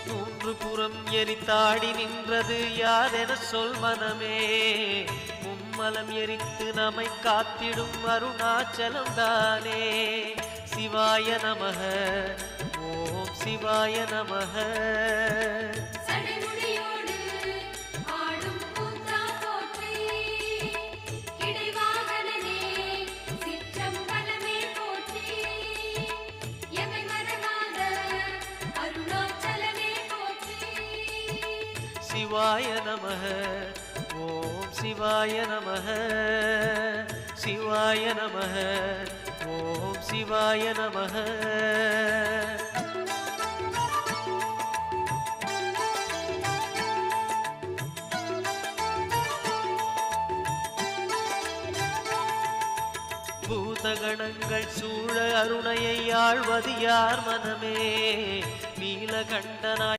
மூன்று புறம் எரித்தாடி நின்றது யாரென சொல் மனமே. மும்மலம் எரித்து நம்மை காத்திடும் அருணாச்சலம் தானே. சிவாய நமக ஓம் சிவாய நமக. சிவாய நமக ஓம் சிவாய நமக. சிவாய நமக ஓம் சிவாய நமக. பூதகணங்கள் சூழ அருணையை ஆழ்வது யார் மனமே. நீலகண்டனாய்